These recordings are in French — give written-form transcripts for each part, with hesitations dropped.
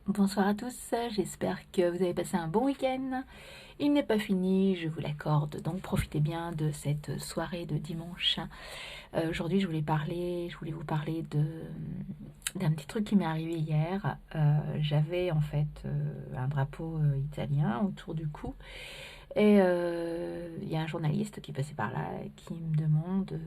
Bonsoir à tous, j'espère que vous avez passé un bon week-end. Il n'est pas fini, je vous l'accorde, donc profitez bien de cette soirée de dimanche. Aujourd'hui, je voulais vous parler d'un petit truc qui m'est arrivé hier. J'avais en fait un drapeau italien autour du cou et il y a un journaliste qui passait par là qui me demande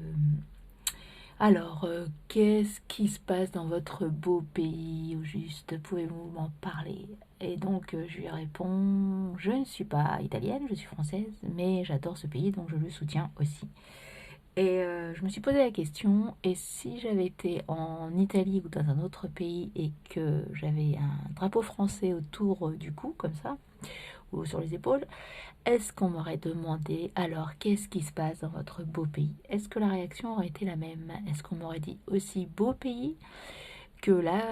alors, qu'est-ce qui se passe dans votre beau pays au juste? Pouvez-vous m'en parler? Et donc, je lui réponds, je ne suis pas italienne, je suis française, mais j'adore ce pays, donc je le soutiens aussi. Et je me suis posé la question, et si j'avais été en Italie ou dans un autre pays et que j'avais un drapeau français autour du cou, comme ça, ou sur les épaules, est-ce qu'on m'aurait demandé alors qu'est-ce qui se passe dans votre beau pays? Est-ce que la réaction aurait été la même? Est-ce qu'on m'aurait dit aussi beau pays que là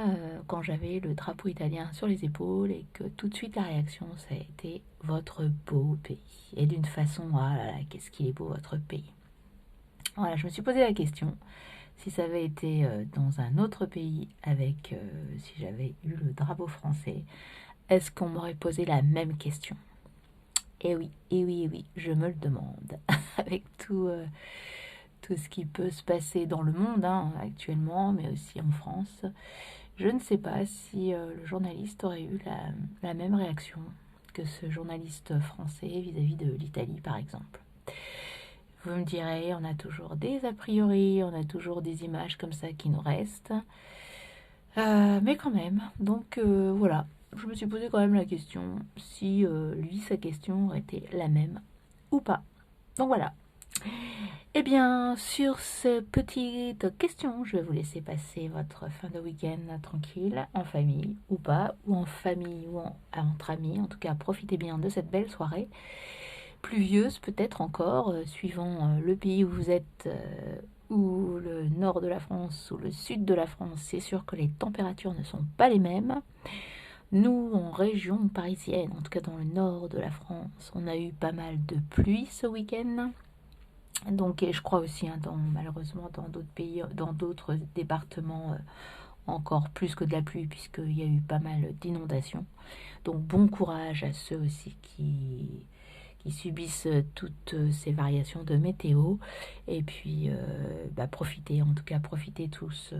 quand j'avais le drapeau italien sur les épaules et que tout de suite la réaction ça a été votre beau pays? Et d'une façon, ah là là, qu'est-ce qu'il est beau votre pays. Voilà, je me suis posé la question. Si ça avait été dans un autre pays avec, si j'avais eu le drapeau français, est-ce qu'on m'aurait posé la même question? Eh oui, eh oui, eh oui, je me le demande. Avec tout ce qui peut se passer dans le monde actuellement, mais aussi en France, je ne sais pas si le journaliste aurait eu la même réaction que ce journaliste français vis-à-vis de l'Italie, par exemple. Vous me direz, on a toujours des a priori, on a toujours des images comme ça qui nous restent. Mais quand même, donc voilà, je me suis posé quand même la question si lui, sa question aurait été la même ou pas. Donc voilà. Eh bien, sur ces petites questions, je vais vous laisser passer votre fin de week-end tranquille, en famille ou pas, ou en famille ou entre amis. En tout cas, profitez bien de cette belle soirée. Pluvieuse peut-être encore, suivant le pays où vous êtes, ou le nord de la France ou le sud de la France. C'est sûr que les températures ne sont pas les mêmes. Nous, en région parisienne, en tout cas dans le nord de la France, on a eu pas mal de pluie ce week-end. Donc, et je crois aussi, malheureusement, dans d'autres pays, dans d'autres départements, encore plus que de la pluie, puisqu'il y a eu pas mal d'inondations. Donc, bon courage à ceux aussi qui subissent toutes ces variations de météo. Et puis, profitez, en tout cas, profitez tous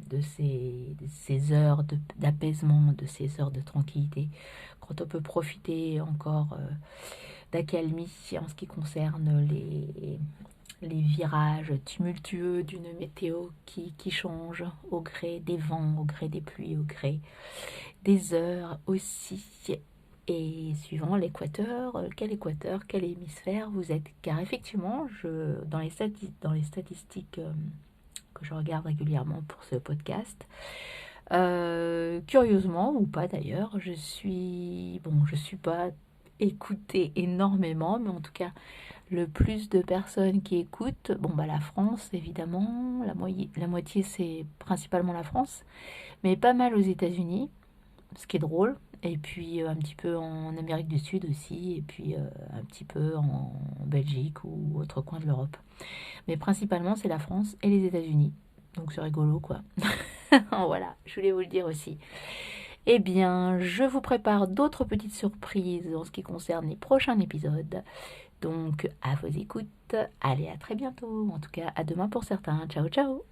de ces heures d'apaisement, de ces heures de tranquillité. Quand on peut profiter encore d'accalmie en ce qui concerne les virages tumultueux d'une météo qui change au gré des vents, au gré des pluies, au gré des heures aussi. Et suivant l'équateur, quel hémisphère vous êtes? Car effectivement, dans les statistiques que je regarde régulièrement pour ce podcast, curieusement ou pas d'ailleurs, je suis pas écoutée énormément, mais en tout cas, le plus de personnes qui écoutent, la France évidemment, la moitié c'est principalement la France, mais pas mal aux États-Unis, ce qui est drôle, et puis un petit peu en Amérique du Sud aussi, et puis un petit peu en Belgique ou autre coin de l'Europe. Mais principalement c'est la France et les États-Unis, donc c'est rigolo quoi. Voilà, je voulais vous le dire aussi. Eh bien, je vous prépare d'autres petites surprises en ce qui concerne les prochains épisodes. Donc, à vos écoutes. Allez, à très bientôt. En tout cas, à demain pour certains. Ciao, ciao.